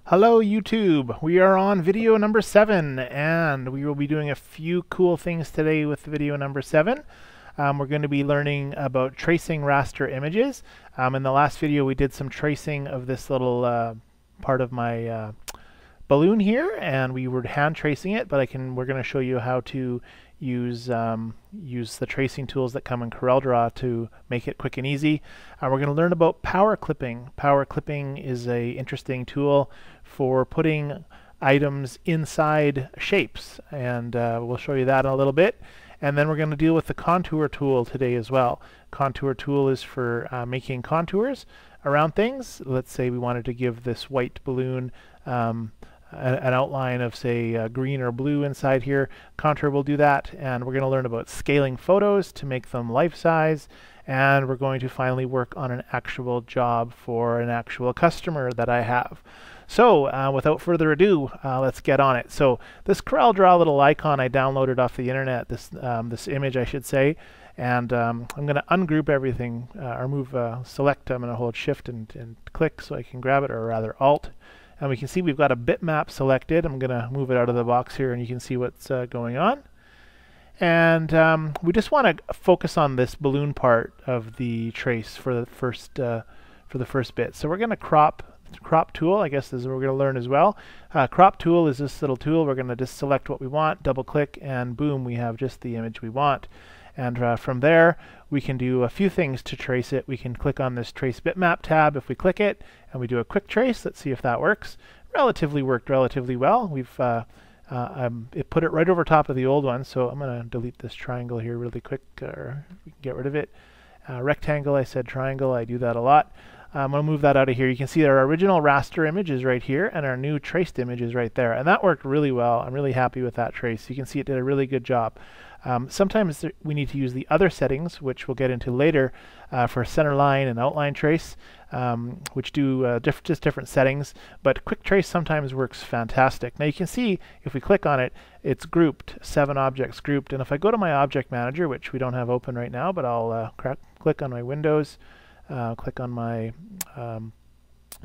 Hello YouTube, we are on video number 7 and we will be doing a few cool things today with video number 7. We're going to be learning about tracing raster images. In the last video we did some tracing of this little part of my balloon here, and we were hand tracing it, but we're going to show you how to use the tracing tools that come in CorelDRAW to make it quick and easy. We're going to learn about power clipping. Power clipping is a interesting tool for putting items inside shapes, and we'll show you that in a little bit. And then we're going to deal with the contour tool today as well. Contour tool is for making contours around things. Let's say we wanted to give this white balloon an outline of, say, green or blue inside here. Contour will do that, and we're going to learn about scaling photos to make them life-size, and we're going to finally work on an actual job for an actual customer that I have. So without further ado, let's get on it. So this CorelDRAW little icon I downloaded off the internet, this image I should say, and I'm going to ungroup everything, or move, select. I'm going to hold Shift and click so I can grab it, or rather Alt. And we can see we've got a bitmap selected. I'm going to move it out of the box here and you can see what's going on. And we just want to focus on this balloon part of the trace for the first bit. So we're going to crop tool, I guess is what we're going to learn as well. Crop tool is this little tool. We're going to just select what we want, double click, and boom, we have just the image we want. And from there, we can do a few things to trace it. We can click on this Trace Bitmap tab if we click it, and we do a quick trace. Let's see if that works. Worked relatively well. We've it put it right over top of the old one, so I'm going to delete this triangle here really quick, or we can get rid of it. Rectangle, I said triangle, I do that a lot. I'm going to move that out of here. You can see our original raster image is right here, and our new traced image is right there. And that worked really well. I'm really happy with that trace. You can see it did a really good job. Sometimes we need to use the other settings, which we'll get into later, for center line and outline trace, which do just different settings. But quick trace sometimes works fantastic. Now you can see if we click on it, it's grouped, 7 objects grouped. And if I go to my object manager, which we don't have open right now, but I'll click on my windows, click on my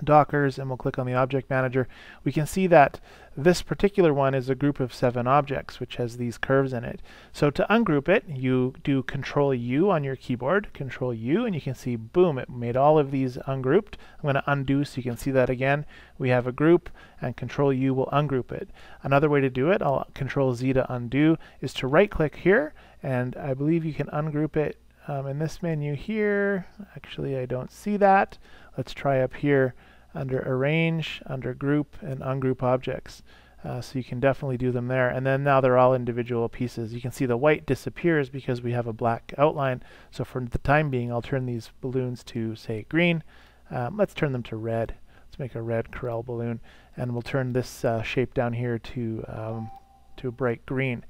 Dockers, and we'll click on the object manager, we can see that this particular one is a group of 7 objects which has these curves in it. So to ungroup it, you do Control U on your keyboard, Control U, and you can see, boom, it made all of these ungrouped. I'm going to undo so you can see that again. We have a group, and Control U will ungroup it. Another way to do it, I'll Control Z to undo, is to right click here, and I believe you can ungroup it in this menu here. Actually, I don't see that. Let's try up here under Arrange, under Group, and Ungroup Objects. So you can definitely do them there. And then now they're all individual pieces. You can see the white disappears because we have a black outline. So for the time being, I'll turn these balloons to, say, green. Let's turn them to red. Let's make a red Corel balloon. And we'll turn this shape down here to a bright green.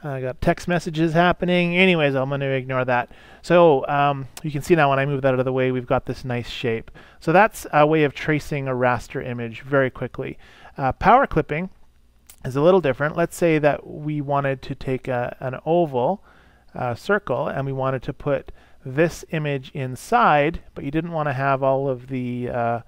I got text messages happening. Anyways, I'm going to ignore that. So you can see now when I move that out of the way, we've got this nice shape. So that's a way of tracing a raster image very quickly. Power clipping is a little different. Let's say that we wanted to take an oval circle, and we wanted to put this image inside, but you didn't want to have all of the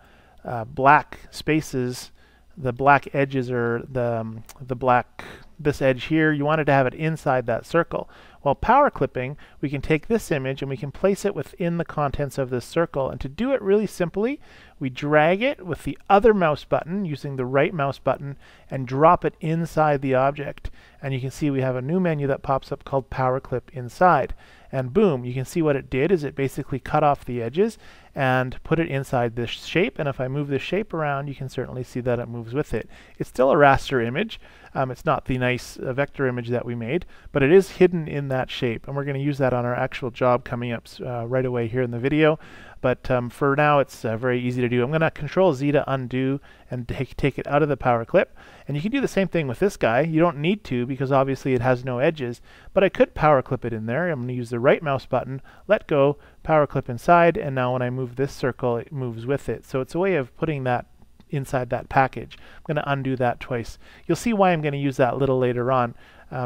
black spaces, the black edges, or the black, this edge here, you wanted to have it inside that circle. Well, power clipping, we can take this image and we can place it within the contents of this circle. And to do it really simply, we drag it with the other mouse button using the right mouse button and drop it inside the object. And you can see we have a new menu that pops up called Power Clip Inside. And boom, you can see what it did is it basically cut off the edges and put it inside this shape. And if I move this shape around, you can certainly see that it moves with it. It's still a raster image. It's not the nice vector image that we made, but it is hidden in that shape. And we're going to use that on our actual job coming up right away here in the video. But for now, it's very easy to do. I'm going to Control Z to undo and take it out of the power clip. And you can do the same thing with this guy. You don't need to because obviously it has no edges, but I could power clip it in there. I'm going to use the right mouse button, let go, power clip inside, and now when I move this circle, it moves with it. So it's a way of putting that inside that package. I'm going to undo that twice. You'll see why I'm going to use that a little later on.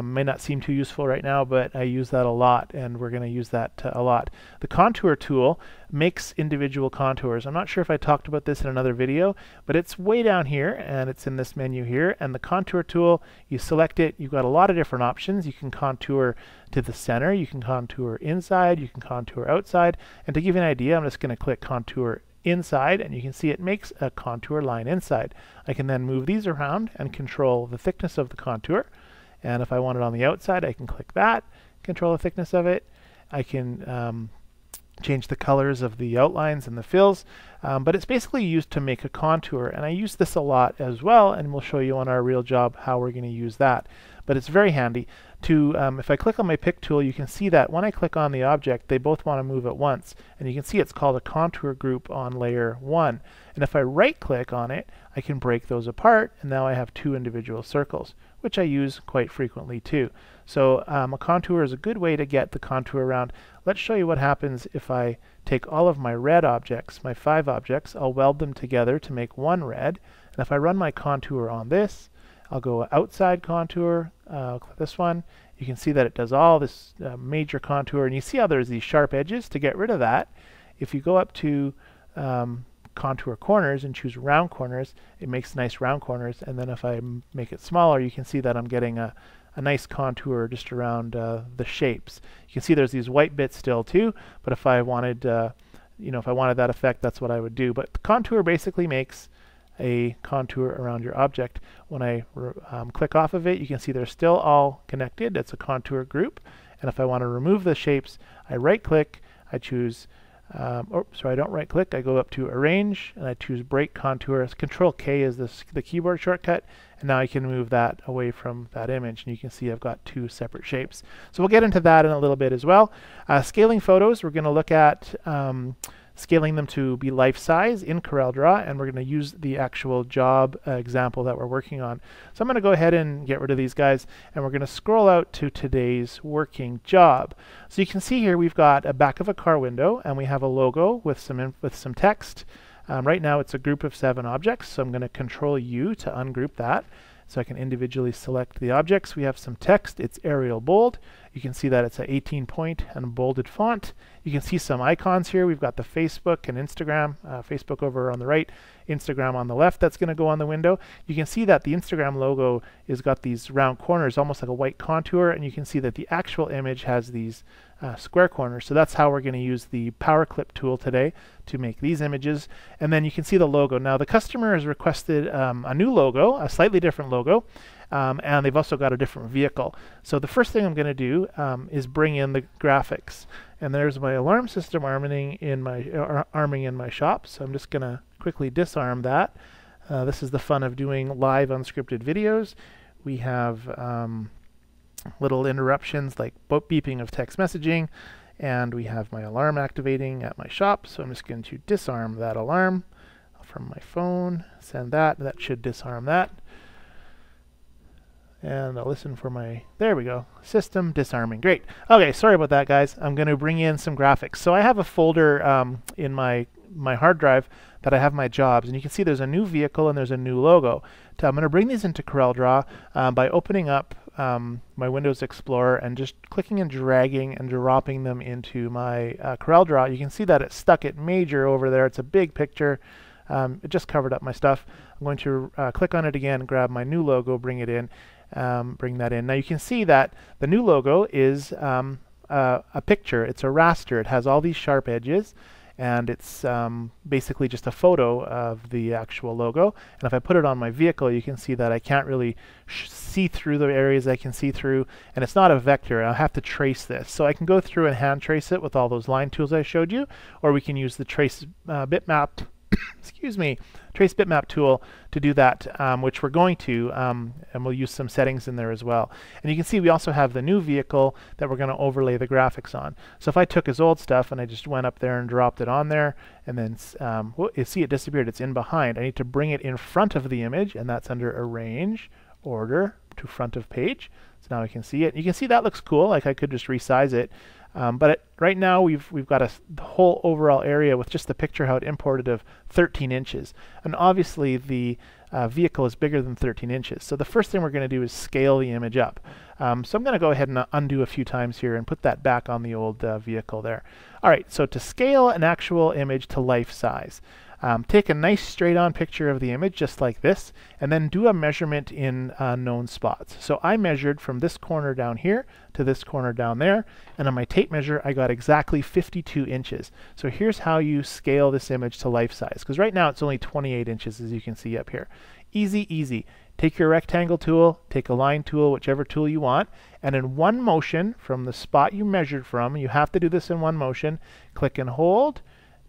May not seem too useful right now, but I use that a lot, and we're going to use that a lot. The contour tool makes individual contours. I'm not sure if I talked about this in another video, but it's way down here, and it's in this menu here. And the contour tool, you select it, you've got a lot of different options. You can contour to the center, you can contour inside, you can contour outside. And to give you an idea, I'm just going to click contour inside, and you can see it makes a contour line inside. I can then move these around and control the thickness of the contour. And if I want it on the outside, I can click that, control the thickness of it. I can change the colors of the outlines and the fills, but it's basically used to make a contour, and I use this a lot as well, and we'll show you on our real job how we're going to use that. But it's very handy to, if I click on my pick tool, you can see that when I click on the object, they both want to move at once, and you can see it's called a contour group on layer 1. And if I right click on it, I can break those apart, and now I have 2 individual circles, which I use quite frequently too. So a contour is a good way to get the contour around. Let's show you what happens if I take all of my red objects, my 5 objects, I'll weld them together to make one red. And if I run my contour on this, I'll go outside contour, click this one. You can see that it does all this major contour, and you see how there's these sharp edges. To get rid of that, if you go up to contour corners and choose round corners, it makes nice round corners. And then if I make it smaller, you can see that I'm getting a nice contour just around the shapes. You can see there's these white bits still too, but if I wanted, if I wanted that effect, that's what I would do. But the contour basically makes a contour around your object. When I click off of it, you can see they're still all connected. It's a contour group. And if I want to remove the shapes, I right click, I choose I don't right click, I go up to arrange and I choose break contour. Control K is the keyboard shortcut, and now I can move that away from that image, and you can see I've got 2 separate shapes. So we'll get into that in a little bit as well. Scaling photos, we're going to look at scaling them to be life size in CorelDRAW, and we're going to use the actual job example that we're working on. So I'm going to go ahead and get rid of these guys, and we're going to scroll out to today's working job. So you can see here we've got a back of a car window, and we have a logo with some text. Right now it's a group of 7 objects, so I'm going to Control U to ungroup that, so I can individually select the objects. We have some text. It's Arial bold. You can see that it's an 18-point and bolded font. You can see some icons here. We've got the Facebook and Instagram. Facebook over on the right, Instagram on the left. That's going to go on the window. You can see that the Instagram logo has got these round corners, almost like a white contour, and you can see that the actual image has these square corners. So that's how we're going to use the Powerclip tool today to make these images. And then you can see the logo. Now the customer has requested a new logo, a slightly different logo, and they've also got a different vehicle. So the first thing I'm going to do is bring in the graphics. And there's my alarm system arming in my shop. So I'm just going to quickly disarm that. This is the fun of doing live unscripted videos. We have little interruptions like beeping of text messaging, and we have my alarm activating at my shop. So I'm just going to disarm that alarm from my phone, send that. That should disarm that. And I'll listen for my, there we go, system disarming. Great. Okay, sorry about that, guys. I'm going to bring in some graphics. So I have a folder in my hard drive that I have my jobs, and you can see there's a new vehicle and there's a new logo. So I'm going to bring these into CorelDRAW by opening up my Windows Explorer and just clicking and dragging and dropping them into my CorelDRAW. You can see that it's stuck at major over there. It's a big picture. It just covered up my stuff. I'm going to click on it again, grab my new logo, bring it in, bring that in. Now you can see that the new logo is a picture. It's a raster. It has all these sharp edges, and it's basically just a photo of the actual logo. And if I put it on my vehicle, you can see that I can't really see through the areas I can see through, and it's not a vector. I'll have to trace this. So I can go through and hand trace it with all those line tools I showed you, or we can use the trace bitmap excuse me, trace bitmap tool to do that, which we're going to, and we'll use some settings in there as well. And you can see we also have the new vehicle that we're going to overlay the graphics on. So if I took his old stuff and I just went up there and dropped it on there, and then you see it disappeared, it's in behind. I need to bring it in front of the image, and that's under Arrange, Order, to front of page. So now I can see it. You can see that looks cool. Like I could just resize it. Right now we've got the whole overall area with just the picture how it imported of 13 inches. And obviously the vehicle is bigger than 13 inches. So the first thing we're going to do is scale the image up. So I'm going to go ahead and undo a few times here and put that back on the old vehicle there. All right, so to scale an actual image to life size, take a nice straight-on picture of the image just like this, and then do a measurement in known spots. So I measured from this corner down here to this corner down there, and on my tape measure I got exactly 52 inches. So here's how you scale this image to life size, because right now it's only 28 inches as you can see up here. Easy, easy. Take your rectangle tool, take a line tool, whichever tool you want, and in one motion from the spot you measured from, you have to do this in one motion, click and hold,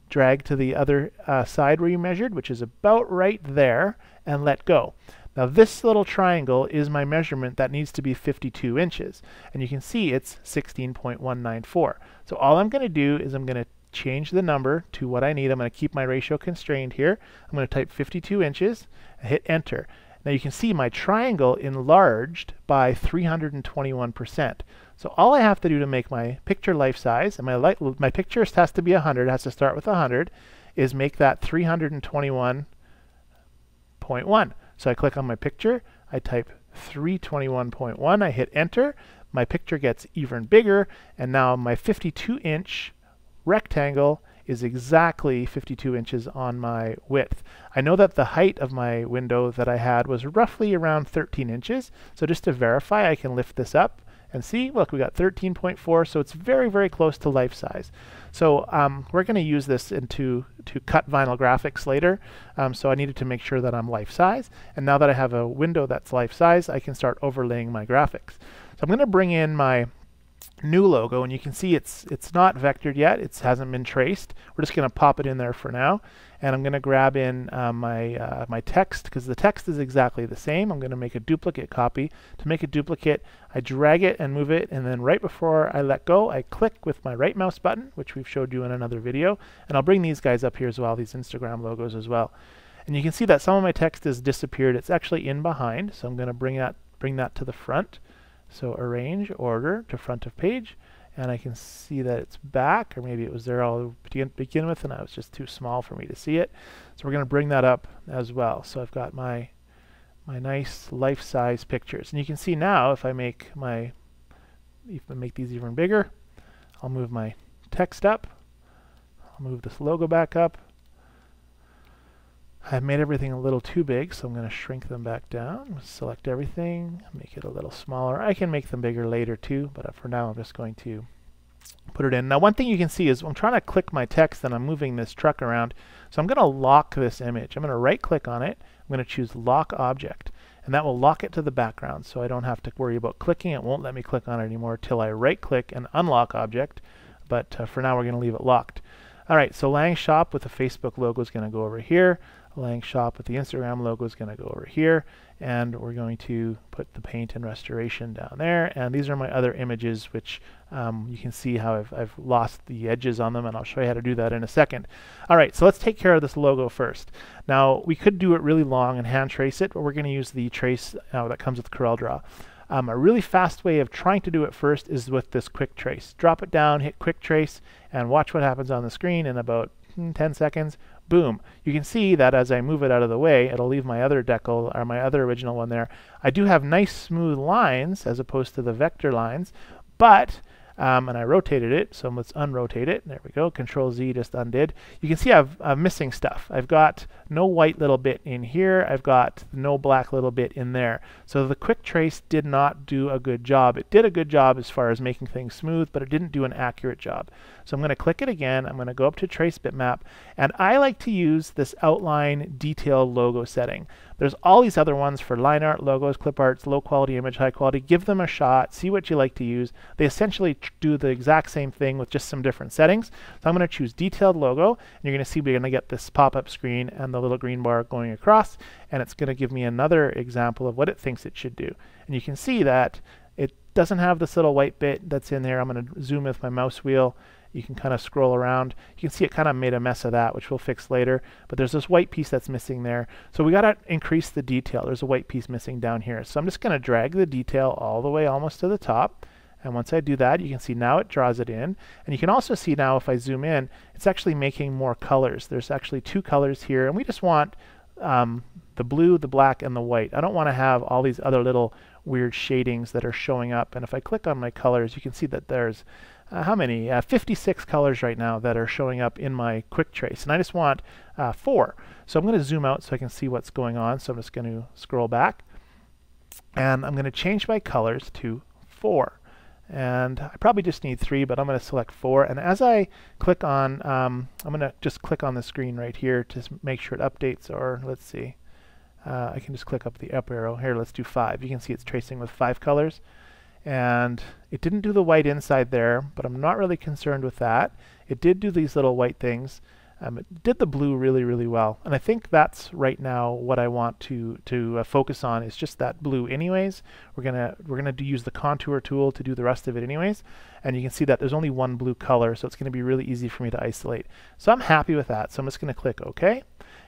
drag to the other side where you measured, which is about right there, and let go. Now this little triangle is my measurement that needs to be 52 inches, and you can see it's 16.194. So all I'm going to do is I'm going to change the number to what I need. I'm going to keep my ratio constrained here. I'm going to type 52 inches, hit enter. Now you can see my triangle enlarged by 321%. So all I have to do to make my picture life size, and my picture has to be 100, it has to start with 100, is make that 321.1. So I click on my picture, I type 321.1, I hit enter, my picture gets even bigger, and now my 52-inch rectangle is exactly 52 inches on my width. I know that the height of my window that I had was roughly around 13 inches, so just to verify I can lift this up and see, look, we got 13.4, so it's very, very close to life size. So we're going to use this to cut vinyl graphics later, so I needed to make sure that I'm life size, and now that I have a window that's life size, I can start overlaying my graphics. So I'm going to bring in my new logo, and you can see it's not vectored yet, it hasn't been traced. We're just going to pop it in there for now, and I'm going to grab in my text, because the text is exactly the same. I'm going to make a duplicate copy. To make a duplicate, I drag it and move it, and then right before I let go, I click with my right mouse button, which we've showed you in another video, and I'll bring these guys up here as well, these Instagram logos as well. And you can see that some of my text has disappeared. It's actually in behind, so I'm going to bring that to the front. So arrange, order to front of page, and I can see that it's back, or maybe it was there all to begin with and I was just too small for me to see it. So we're going to bring that up as well. So I've got my nice life-size pictures, and you can see now if I make these even bigger, I'll move my text up, I'll move this logo back up. I've made everything a little too big, so I'm going to shrink them back down. Select everything, make it a little smaller. I can make them bigger later too, but for now I'm just going to put it in. Now one thing you can see is I'm trying to click my text and I'm moving this truck around. So I'm going to lock this image. I'm going to right click on it. I'm going to choose lock object, and that will lock it to the background, so I don't have to worry about clicking. It won't let me click on it anymore till I right click and unlock object, but for now we're going to leave it locked. Alright, so Lang Shop with the Facebook logo is going to go over here. Lang Shop with the Instagram logo is going to go over here, and we're going to put the paint and restoration down there. And these are my other images, which you can see how I've lost the edges on them, and I'll show you how to do that in a second. Alright, so let's take care of this logo first. Now we could do it really long and hand trace it, but we're going to use the trace that comes with CorelDRAW. A really fast way of trying to do it first is with this quick trace. Drop it down, hit quick trace, and watch what happens on the screen in about 10 seconds. Boom. You can see that as I move it out of the way, it'll leave my other decal, or my other original one there. I do have nice smooth lines as opposed to the vector lines, but and I rotated it, so let's unrotate it. There we go. Control Z just undid. You can see I'm missing stuff. I've got no white little bit in here. I've got no black little bit in there. So the quick trace did not do a good job. It did a good job as far as making things smooth, but it didn't do an accurate job. So I'm going to click it again. I'm going to go up to Trace Bitmap, and I like to use this outline detail logo setting. There's all these other ones for line art, logos, clip arts, low quality image, high quality. Give them a shot. See what you like to use. They essentially do the exact same thing with just some different settings. So I'm going to choose detailed logo, and you're going to see we're going to get this pop-up screen and the little green bar going across, and it's going to give me another example of what it thinks it should do. And you can see that it doesn't have this little white bit that's in there. I'm going to zoom with my mouse wheel. You can kind of scroll around. You can see it kind of made a mess of that, which we'll fix later. But there's this white piece that's missing there. So we got to increase the detail. There's a white piece missing down here. So I'm just going to drag the detail all the way almost to the top. And once I do that, you can see now it draws it in. And you can also see now if I zoom in, it's actually making more colors. There's actually 2 colors here, and we just want the blue, the black, and the white. I don't want to have all these other little weird shadings that are showing up. And if I click on my colors, you can see that there's how many? 56 colors right now that are showing up in my quick trace. And I just want 4. So I'm going to zoom out so I can see what's going on. So I'm just going to scroll back. And I'm going to change my colors to 4. And I probably just need 3, but I'm going to select 4. And as I click on, I'm going to just click on the screen right here to make sure it updates. Or let's see. I can just click up the up arrow. Here, let's do 5. You can see it's tracing with 5 colors. And it didn't do the white inside there, but I'm not really concerned with that. It did do these little white things. It did the blue really, really well. And I think that's right now what I want to focus on is just that blue anyways. We're gonna use the contour tool to do the rest of it anyways. And you can see that there's only 1 blue color, so it's going to be really easy for me to isolate. So I'm happy with that. So I'm just going to click OK.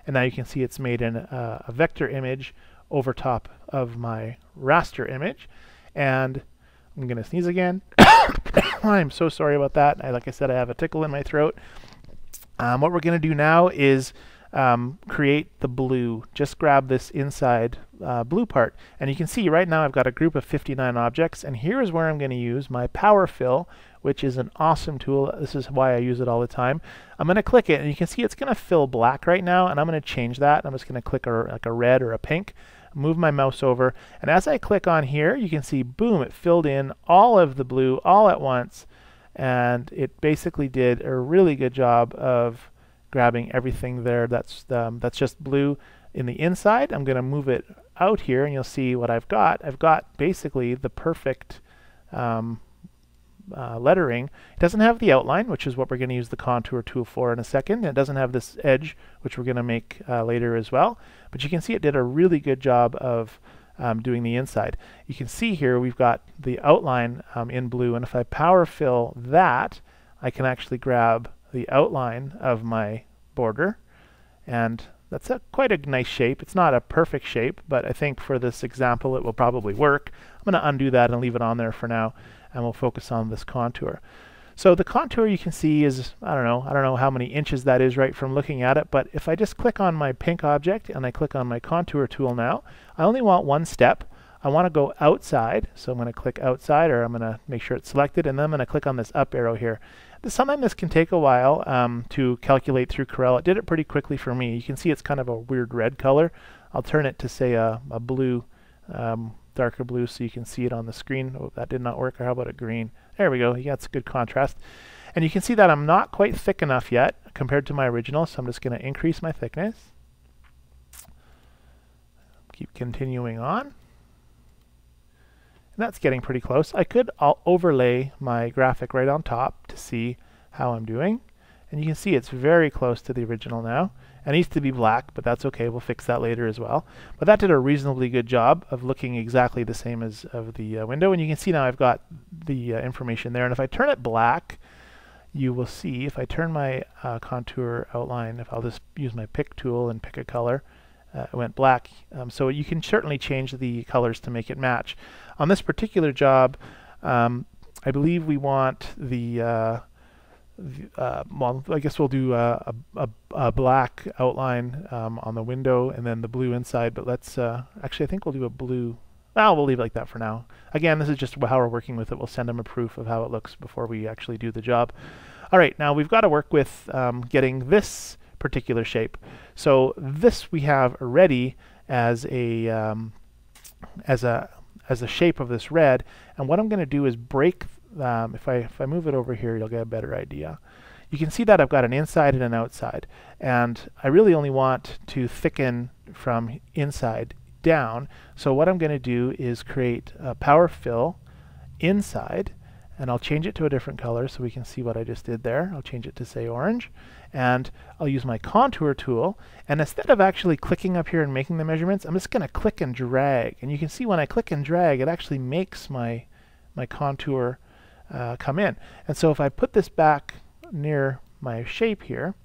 And now you can see it's made a vector image over top of my raster image. And I'm going to sneeze again. I'm so sorry about that. Like I said, I have a tickle in my throat. What we're going to do now is create the blue. Just grab this inside blue part. And you can see right now I've got a group of 59 objects. And here is where I'm going to use my Power Fill, which is an awesome tool. This is why I use it all the time. I'm going to click it, and you can see it's going to fill black right now. And I'm going to change that. I'm just going to click like a red or a pink. Move my mouse over, and as I click on here, you can see, boom, it filled in all of the blue all at once, and it basically did a really good job of grabbing everything there that's just blue in the inside. I'm going to move it out here, and you'll see what I've got. I've got basically the perfect lettering. It doesn't have the outline, which is what we're going to use the contour tool for in a second. It doesn't have this edge, which we're going to make later as well. But you can see it did a really good job of doing the inside. You can see here we've got the outline in blue, and if I power fill that, I can actually grab the outline of my border, and that's quite a nice shape. It's not a perfect shape, but I think for this example it will probably work. I'm going to undo that and leave it on there for now, and we'll focus on this contour. So the contour you can see is, I don't know how many inches that is right from looking at it, but if I just click on my pink object and I click on my contour tool now, I only want 1 step. I want to go outside, so I'm going to click outside, or I'm going to make sure it's selected, and then I'm going to click on this up arrow here. Sometimes this can take a while to calculate through Corel. It did it pretty quickly for me. You can see it's kind of a weird red color. I'll turn it to say a blue, darker blue, so you can see it on the screen. Oh, that did not work. Or how about a green? There we go. Yeah, it's good contrast. And you can see that I'm not quite thick enough yet compared to my original, so I'm just going to increase my thickness. Keep continuing on. And that's getting pretty close. I could overlay my graphic right on top to see how I'm doing. And you can see it's very close to the original now. It needs to be black, but that's okay. We'll fix that later as well. But that did a reasonably good job of looking exactly the same as of the window. And you can see now I've got the information there. And if I turn it black, you will see, if I turn my contour outline, if I'll just use my pick tool and pick a color, it went black. So you can certainly change the colors to make it match. On this particular job, I believe we want the well, I guess we'll do a black outline on the window and then the blue inside, but let's actually I think we'll do a blue. Well, we'll leave it like that for now. Again, this is just how we're working with it. We'll send them a proof of how it looks before we actually do the job. All right, now we've got to work with getting this particular shape. So this we have already as a shape of this red, and what I'm going to do is break. If I move it over here, you'll get a better idea. You can see that I've got an inside and an outside, and I really only want to thicken from inside down. So what I'm going to do is create a power fill inside, and I'll change it to a different color so we can see what I just did there. I'll change it to say orange, and I'll use my contour tool, and instead of actually clicking up here and making the measurements, I'm just going to click and drag, and you can see when I click and drag it actually makes my contour come in. And so if I put this back near my shape here,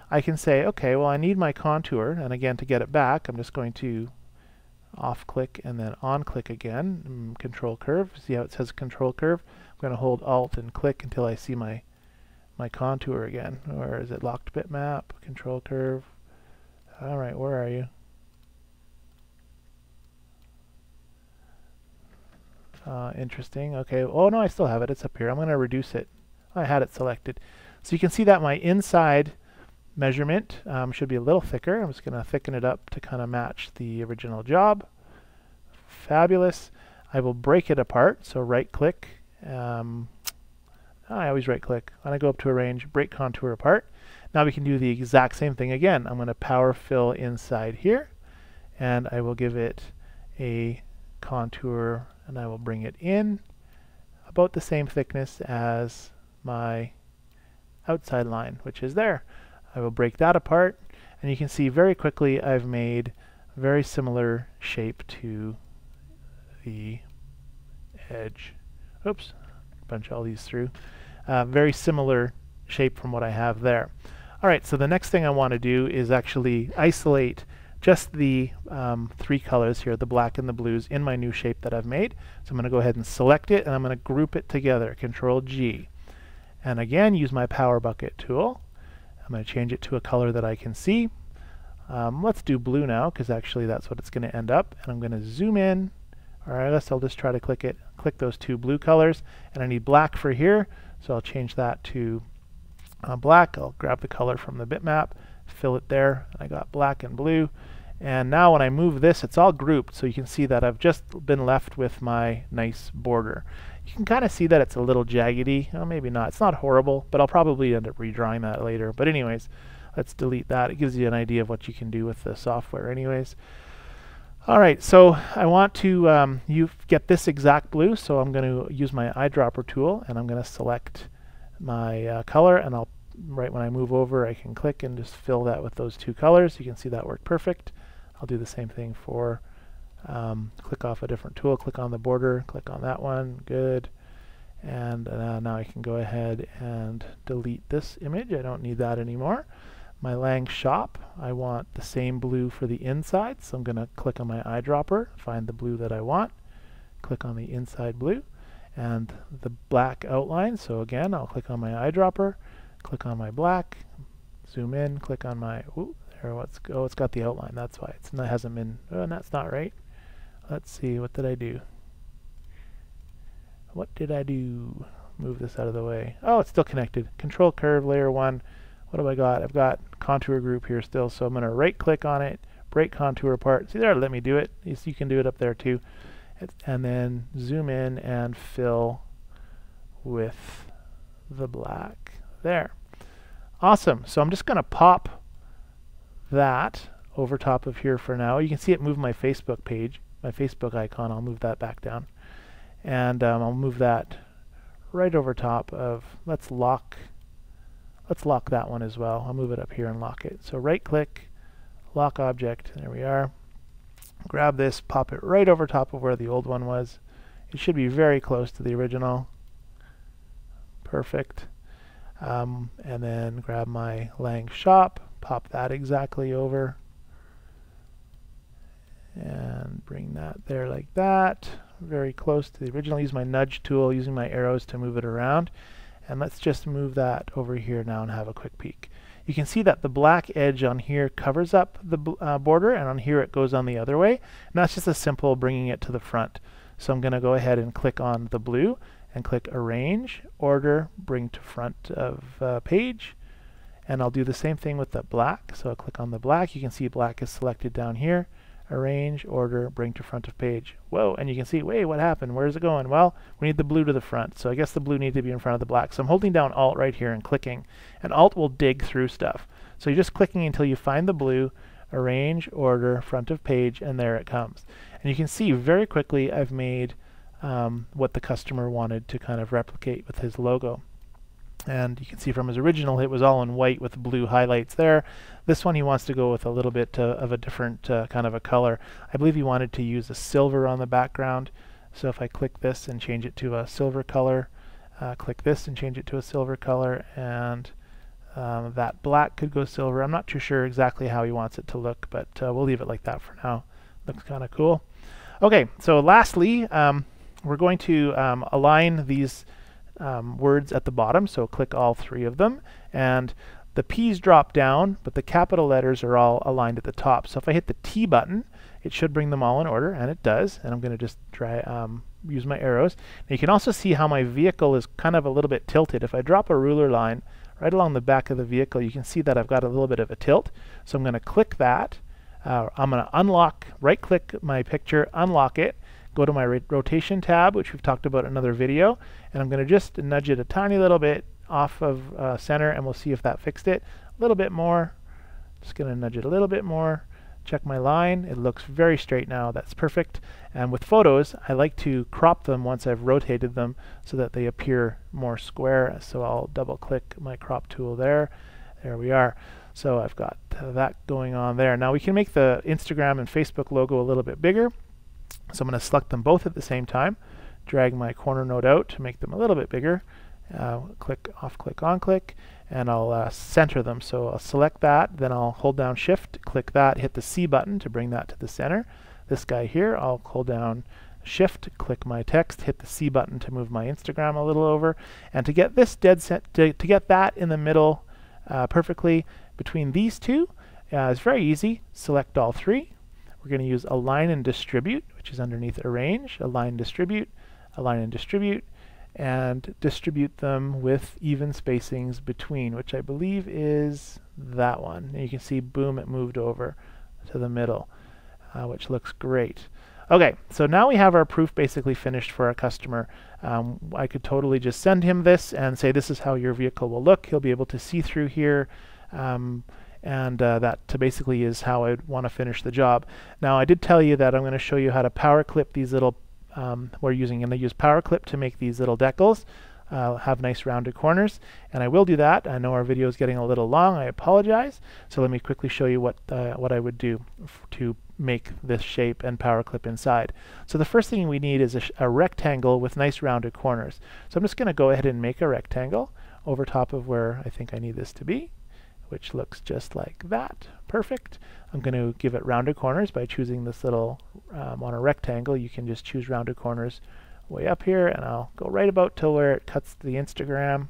I can say, okay, well I need my contour, and again to get it back I'm just going to off click and then on click again, control curve. See how it says control curve? I'm going to hold Alt and click until I see my contour again. Or is it locked bitmap, control curve? Alright, where are you? Interesting. Okay. Oh no, I still have it. It's up here. I'm going to reduce it. I had it selected. So you can see that my inside measurement should be a little thicker. I'm just going to thicken it up to kind of match the original job. Fabulous. I will break it apart. So right click. I always right click. When I go up to arrange, break contour apart. Now we can do the exact same thing again. I'm going to power fill inside here, and I will give it a contour, and I will bring it in about the same thickness as my outside line, which is there. I will break that apart, and you can see very quickly I've made a very similar shape to the edge. Oops, bunch all these through. Very similar shape from what I have there. Alright, so the next thing I want to do is actually isolate just the three colors here, the black and the blues, in my new shape that I've made. So I'm going to go ahead and select it, and I'm going to group it together, Control G. And again, use my Power Bucket tool. I'm going to change it to a color that I can see. Let's do blue now, because actually that's what it's going to end up. And I'm going to zoom in, or I guess I'll just try to click those two blue colors. And I need black for here, so I'll change that to black. I'll grab the color from the bitmap, fill it there. I got black and blue. And now when I move this, it's all grouped, so you can see that I've just been left with my nice border. You can kind of see that it's a little jaggedy. Well, maybe not. It's not horrible, but I'll probably end up redrawing that later. But anyways, let's delete that. It gives you an idea of what you can do with the software anyways. Alright, so I want to get this exact blue, so I'm going to use my eyedropper tool, and I'm going to select my color, and right when I move over, I can click and just fill that with those two colors. You can see that worked perfect. I'll do the same thing for click off a different tool, click on the border, click on that one, good. And now I can go ahead and delete this image. I don't need that anymore. My Lang shop, I want the same blue for the inside, so I'm going to click on my eyedropper, find the blue that I want, click on the inside blue, and the black outline. So again, I'll click on my eyedropper, click on my black, zoom in, click on my, it's got the outline, that's why it hasn't been, that's not right. Let's see, what did I do? What did I do? Move this out of the way. Oh, it's still connected. Control curve, layer 1. What have I got? I've got contour group here still, so I'm going to right click on it, break contour apart. See there, let me do it. You can do it up there too. And then zoom in and fill with the black there. Awesome. So I'm just going to pop that over top of here for now. You can see it move my Facebook page, my Facebook icon. I'll move that back down. And I'll move that right over top of, let's lock that one as well. I'll move it up here and lock it. So right click, lock object, there we are. Grab this, pop it right over top of where the old one was. It should be very close to the original. Perfect. And then grab my Lang shop, pop that exactly over, and bring that there like that, very close to the original. Use my nudge tool, using my arrows to move it around. And let's just move that over here now and have a quick peek. You can see that the black edge on here covers up the border, and on here it goes on the other way. And that's just a simple bringing it to the front. So I'm going to go ahead and click on the blue and click Arrange, Order, Bring to Front of Page. And I'll do the same thing with the black. So I'll click on the black. You can see black is selected down here. Arrange, Order, Bring to Front of Page. Whoa, and you can see, wait, what happened? Where's it going? Well, we need the blue to the front, so I guess the blue needs to be in front of the black. So I'm holding down Alt right here and clicking, and Alt will dig through stuff. So you're just clicking until you find the blue, Arrange, Order, Front of Page, and there it comes. And you can see very quickly I've made what the customer wanted to kind of replicate with his logo. And you can see from his original, it was all in white with blue highlights there. This one he wants to go with a little bit of a different kind of a color. I believe he wanted to use a silver on the background. So if I click this and change it to a silver color, click this and change it to a silver color, and that black could go silver. I'm not too sure exactly how he wants it to look, but we'll leave it like that for now. Looks kind of cool. Okay, so lastly, we're going to align these words at the bottom. So click all three of them, and the P's drop down, but the capital letters are all aligned at the top. So if I hit the T button, it should bring them all in order, and it does. And I'm going to just try use my arrows. Now you can also see how my vehicle is kind of a little bit tilted. If I drop a ruler line right along the back of the vehicle, you can see that I've got a little bit of a tilt. So I'm going to click that. I'm going to unlock, right-click my picture, unlock it, go to my rotation tab, which we've talked about in another video, and I'm going to just nudge it a tiny little bit off of center, and we'll see if that fixed it. A little bit more. Just going to nudge it a little bit more. Check my line. It looks very straight now. That's perfect. And with photos, I like to crop them once I've rotated them so that they appear more square. So I'll double-click my crop tool there. There we are. So I've got that going on there. Now we can make the Instagram and Facebook logo a little bit bigger. So I'm going to select them both at the same time, drag my corner node out to make them a little bit bigger. Click off, click on, click, and I'll center them. So I'll select that, then I'll hold down Shift, click that, hit the C button to bring that to the center. This guy here, I'll hold down Shift, click my text, hit the C button to move my Instagram a little over. And to get this dead set, to get that in the middle perfectly between these two, it's very easy. Select all three. We're going to use Align and Distribute, which is underneath Arrange, Align, Distribute, Align and Distribute, and distribute them with even spacings between, which I believe is that one. And you can see, boom, it moved over to the middle, which looks great. Okay, so now we have our proof basically finished for our customer. I could totally just send him this and say, this is how your vehicle will look. He'll be able to see through here. That basically is how I'd want to finish the job. Now I did tell you that I'm going to show you how to power clip these little, we're going to use Powerclip to make these little decals, have nice rounded corners, and I will do that. I know our video is getting a little long, I apologize. So let me quickly show you what I would do to make this shape and Powerclip inside. So the first thing we need is a rectangle with nice rounded corners. So I'm just going to go ahead and make a rectangle over top of where I think I need this to be, which looks just like that. Perfect. I'm going to give it rounded corners by choosing this little, on a rectangle, you can just choose rounded corners way up here, and I'll go right about till where it cuts the Instagram.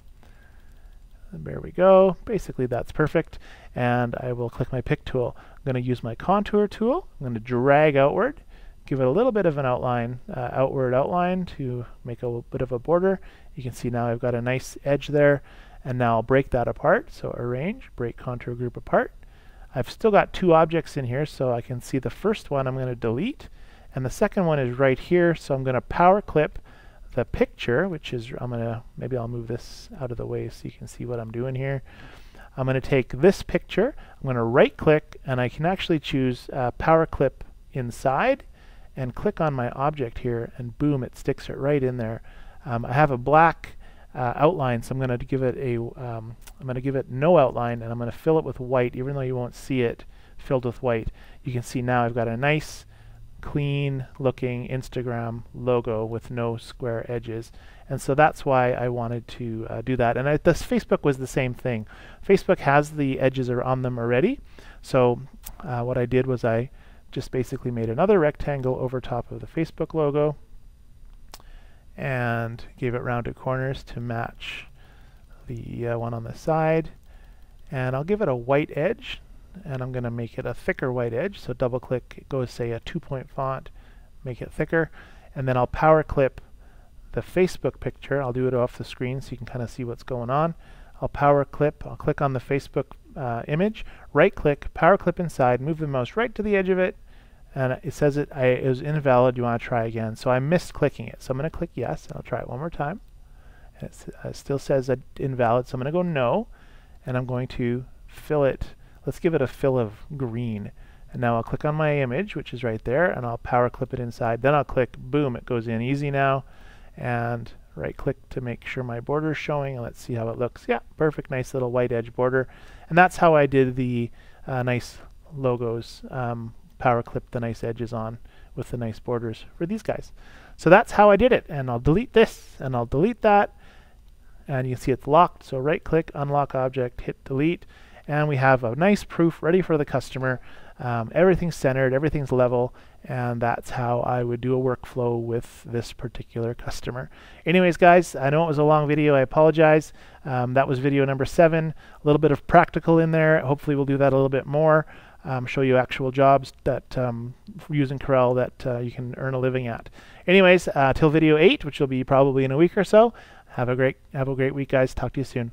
And there we go. Basically that's perfect. And I will click my pick tool. I'm going to use my contour tool. I'm going to drag outward, give it a little bit of an outline, outward outline to make a bit of a border. You can see now I've got a nice edge there. And now I'll break that apart. So Arrange, break contour group apart. I've still got two objects in here, so I can see the first one I'm going to delete, and the second one is right here. So I'm going to power clip the picture, which is, maybe I'll move this out of the way so you can see what I'm doing here. I'm going to take this picture, I'm going to right click, and I can actually choose power clip inside and click on my object here, and boom, it sticks it right in there. I have a black outline, so I'm going to give it no outline, and I'm going to fill it with white, even though you won't see it filled with white. You can see now I've got a nice clean looking Instagram logo with no square edges, and so that's why I wanted to do that. And this Facebook was the same thing. Facebook has the edges are on them already, so what I did was I just basically made another rectangle over top of the Facebook logo and gave it rounded corners to match the one on the side, and I'll give it a white edge, and I'm going to make it a thicker white edge. So double click, it goes say a 2-point font, make it thicker, and then I'll power clip the Facebook picture. I'll do it off the screen so you can kind of see what's going on. I'll power clip, I'll click on the Facebook image, right click, power clip inside, move the mouse right to the edge of it, and it says it was invalid, you want to try again. So I missed clicking it. So I'm going to click yes, and I'll try it one more time. And it still says that invalid, so I'm going to go no, and I'm going to fill it. Let's give it a fill of green. And now I'll click on my image, which is right there, and I'll power clip it inside. Then I'll click, boom, it goes in easy now. And right click to make sure my border is showing, and let's see how it looks. Yeah, perfect, nice little white edge border. And that's how I did the nice logos, power clip the nice edges on with the nice borders for these guys. So that's how I did it. And I'll delete this, and I'll delete that, and you can see it's locked. So right click, unlock object, hit delete. and we have a nice proof ready for the customer. Everything's centered, everything's level, and that's how I would do a workflow with this particular customer. Anyways, guys, I know it was a long video. I apologize. That was video number 7. A little bit of practical in there. Hopefully we'll do that a little bit more. Show you actual jobs that using Corel that you can earn a living at. Anyways, till video 8, which will be probably in a week or so. Have a great week, guys. Talk to you soon.